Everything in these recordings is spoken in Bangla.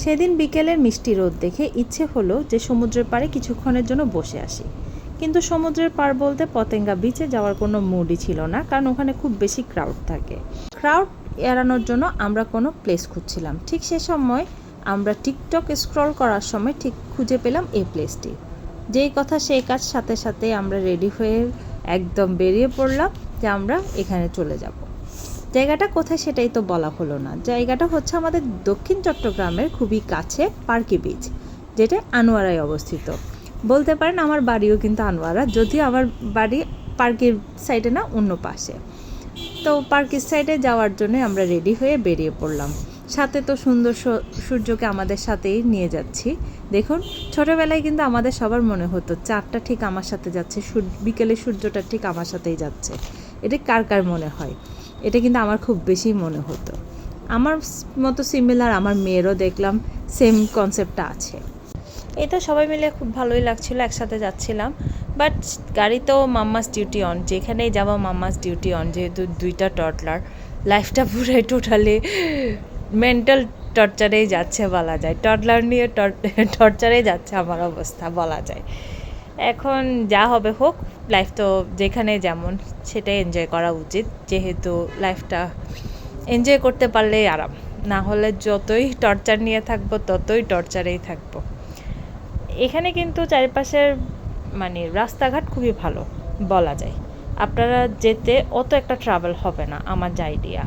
সেদিন বিকেলের মিষ্টি রোদ দেখে ইচ্ছে হলো যে সমুদ্রের পাড়ে কিছুক্ষণের জন্য বসে আসি, কিন্তু সমুদ্রের পাড় বলতে পতেঙ্গা বিচে যাওয়ার কোনো মুডই ছিল না, কারণ ওখানে খুব বেশি ক্রাউড থাকে। ক্রাউড এড়ানোর জন্য আমরা কোনো প্লেস খুঁজছিলাম। ঠিক সে সময় আমরা টিকটক স্ক্রল করার সময় ঠিক খুঁজে পেলাম এই প্লেসটি। যেই কথা সেই কাজ, সাথে সাথে আমরা রেডি হয়ে একদম বেরিয়ে পড়লাম যে আমরা এখানে চলে যাব। জায়গাটা কোথায় সেটাই তো বলা হলো না। জায়গাটা হচ্ছে আমাদের দক্ষিণ চট্টগ্রামের খুবই কাছে পার্কি বিচ, যেটা আনোয়ারায় অবস্থিত। বলতে পারেন আমার বাড়িও কিন্তু আনোয়ারা, যদিও আমার বাড়ি পার্কের সাইডে না, অন্য পাশে। তো পার্কের সাইডে যাওয়ার জন্য আমরা রেডি হয়ে বেরিয়ে পড়লাম। সাথে তো সুন্দর সূর্যকে আমাদের সাথেই নিয়ে যাচ্ছি। দেখুন, ছোটোবেলায় কিন্তু আমাদের সবার মনে হতো চাঁদটা ঠিক আমার সাথে যাচ্ছে, বিকেলে সূর্যটা ঠিক আমার সাথেই যাচ্ছে। এটা কার কার মনে হয়? এটা কিন্তু আমার খুব বেশি মনে হতো। আমার মতো সিমিলার আমার মেয়েরও দেখলাম সেম কনসেপ্টটা আছে। এই তো সবাই মিলে খুব ভালোই লাগছিল, একসাথে যাচ্ছিলাম। বাট গাড়িতেও মাম্মাস ডিউটি অন, যেখানেই যাবো মাম্মাস ডিউটি অন, যেহেতু দুইটা টডলার। লাইফটা পুরাই টোটালি মেন্টাল টর্চারেই যাচ্ছে বলা যায়। টডলার নিয়ে টর্চারেই যাচ্ছে আমার অবস্থা বলা যায়। এখন যা হবে হোক, লাইফ তো যেখানে যেমন সেটাই এনজয় করা উচিত, যেহেতু লাইফটা এনজয় করতে পারলেই আরাম, না হলে যতই টর্চার নিয়ে থাকবো ততই টর্চারেই থাকবো। এখানে কিন্তু চারিপাশের রাস্তাঘাট খুবই ভালো বলা যায়। আপনারা যেতে অত একটা ট্রাভেল হবে না আমার যা আইডিয়া।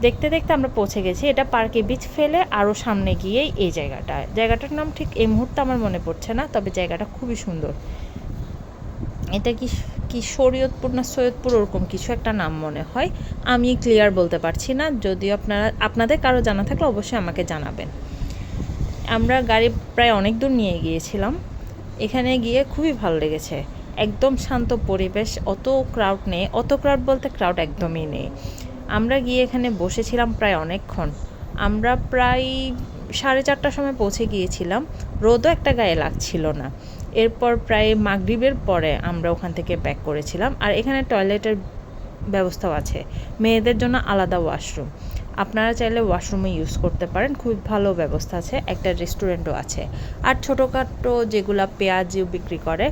দেখতে দেখতে আমরা পৌঁছে গেছি। এটা পার্কে বিচ ফেলে আরও সামনে গিয়েই এই জায়গাটার নাম ঠিক এই মুহূর্তে আমার মনে পড়ছে না, তবে জায়গাটা খুবই সুন্দর। এটা কি শরীয়তপুর না সৈয়দপুর, ওরকম কিছু একটা নাম মনে হয়, আমি ক্লিয়ার বলতে পারছি না। যদিও আপনাদের কারো জানা থাকলে অবশ্যই আমাকে জানাবেন। আমরা গাড়ি প্রায় অনেক দূর নিয়ে গিয়েছিলাম। এখানে গিয়ে খুবই ভালো লেগেছে, একদম শান্ত পরিবেশ, অত ক্রাউড নেই। অত ক্রাউড বলতে ক্রাউড একদমই নেই। আমরা গিয়ে এখানে বসেছিলাম প্রায় অনেকক্ষণ। আমরা প্রায় 4:30টার সময় পৌঁছে গিয়েছিলাম। রোদও একটা গায়ে লাগছিল না। এরপর প্রায় মাগরিবের পরে আমরা ওখান থেকে ব্যাক করেছিলাম। আর এখানে টয়লেটের ব্যবস্থাও আছে, মেয়েদের জন্য আলাদা ওয়াশরুম। আপনারা চাইলে ওয়াশরুমে ইউজ করতে পারেন, খুব ভালো ব্যবস্থা আছে। একটা রেস্টুরেন্টও আছে। আর ছোটোখাটো যেগুলা পেঁয়াজও বিক্রি করে,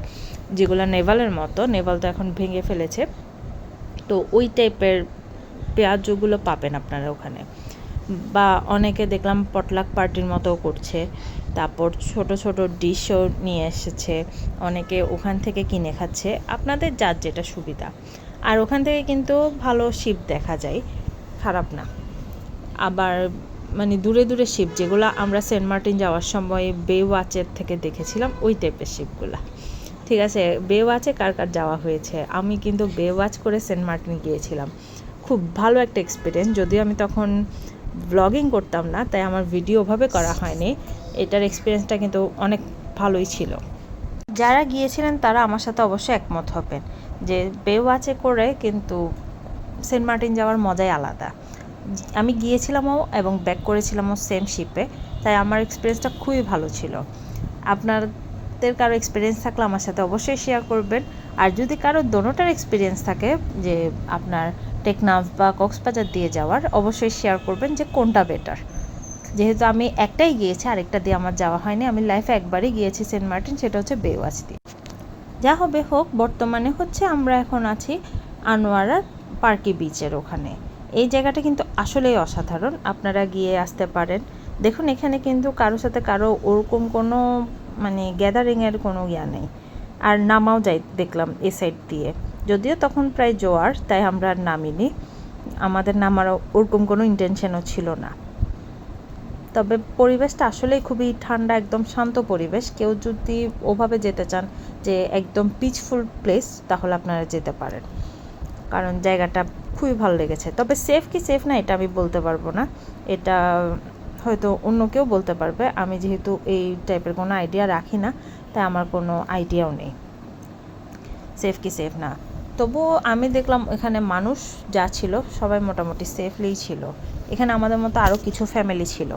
যেগুলো নেভালের মতো, নেভাল তো এখন ভেঙে ফেলেছে, তো ওই টাইপের পেঁয়াজগুলো পাবেন আপনারা ওখানে। বা অনেকে দেখলাম পটলাক পার্টির মতো করছে, তারপর ছোট ছোট ডিশও নিয়ে এসেছে, অনেকে ওখান থেকে কিনে খাচ্ছে। আপনাদের যার যেটা সুবিধা। আর ওখান থেকে কিন্তু ভালো শিপ দেখা যায়, খারাপ না। আবার দূরে দূরে শিপ, যেগুলো আমরা সেন্ট মার্টিন যাওয়ার সময় বে ওয়াচের থেকে দেখেছিলাম, ওই টাইপের শিপগুলা। ঠিক আছে, বে ওয়াচে কার কার যাওয়া হয়েছে? আমি কিন্তু বে ওয়াচ করে সেন্ট মার্টিন গিয়েছিলাম। খুব ভালো একটা এক্সপিরিয়েন্স। যদিও আমি তখন ব্লগিং করতাম না, তাই আমার ভিডিও ওভাবে করা হয়নি। এটার এক্সপিরিয়েন্সটা কিন্তু অনেক ভালোই ছিল। যারা গিয়েছিলেন তারা আমার সাথে অবশ্যই একমত হবেন যে বে ওয়াচে করে কিন্তু সেন্ট মার্টিন যাওয়ার মজাই আলাদা। আমি গিয়েছিলামও এবং ব্যাক করেছিলামও সেম শিপে, তাই আমার এক্সপিরিয়েন্সটা খুবই ভালো ছিল। আপনাদের কারো এক্সপিরিয়েন্স থাকলে আমার সাথে অবশ্যই শেয়ার করবেন। আর যদি কারো দোনোটার এক্সপিরিয়েন্স থাকে, যে আপনার টেকনাফ বা কক্সবাজার দিয়ে যাওয়ার, অবশ্যই শেয়ার করবেন যে কোনটা বেটার। যেহেতু আমি একটাই গিয়েছি, আরেকটা দিয়ে আমার যাওয়া হয়নি। আমি লাইফে একবারই গিয়েছি সেন্ট মার্টিন, সেটা হচ্ছে বে ওয়াচ দিয়ে। যা হবে হোক, বর্তমানে হচ্ছে আমরা এখন আছি আনোয়ারার পার্কি বিচের ওখানে। এই জায়গাটা কিন্তু আসলেই অসাধারণ, আপনারা গিয়ে আসতে পারেন। দেখুন, এখানে কিন্তু কারোর সাথে কারো ওরকম কোনো গ্যাদারিংয়ের কোনো ইয়া নেই। আর নামাও যাই দেখলাম এ সাইড দিয়ে, যদিও তখন প্রায় জোয়ার, তাই আমরা আর নামিনি। আমাদের নামারও ওরকম কোনো ইন্টেনশনও ছিল না। তবে পরিবেশটা আসলেই খুবই ঠান্ডা, একদম শান্ত পরিবেশ। কেউ যদি ওভাবে যেতে চান যে একদম পিসফুল প্লেস, তাহলে আপনারা যেতে পারেন, কারণ জায়গাটা খুবই ভালো লেগেছে। তবে সেফ কি সেফ না এটা আমি বলতে পারবো না, এটা হয়তো অন্য কেউ বলতে পারবে। আমি যেহেতু এই টাইপের কোনো আইডিয়া রাখি না, তাই আমার কোনো আইডিয়াও নেই সেফ কি সেফ না। তবুও আমি দেখলাম এখানে মানুষ যা ছিল সবাই মোটামুটি সেফলিই ছিল। এখানে আমাদের মতো আরও কিছু ফ্যামিলি ছিল।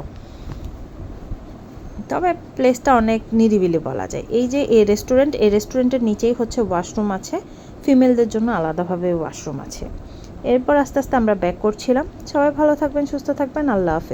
তবে প্লেসটা অনেক নিরিবিলি বলা যায়। এই যে এই রেস্টুরেন্টের নিচেই হচ্ছে ওয়াশরুম আছে, ফিমেলদের জন্য আলাদাভাবে ওয়াশরুম আছে। এরপর আস্তে আস্তে আমরা ব্যাক করছিলাম। সবাই ভালো থাকবেন, সুস্থ থাকবেন, আল্লাহ হাফেজ।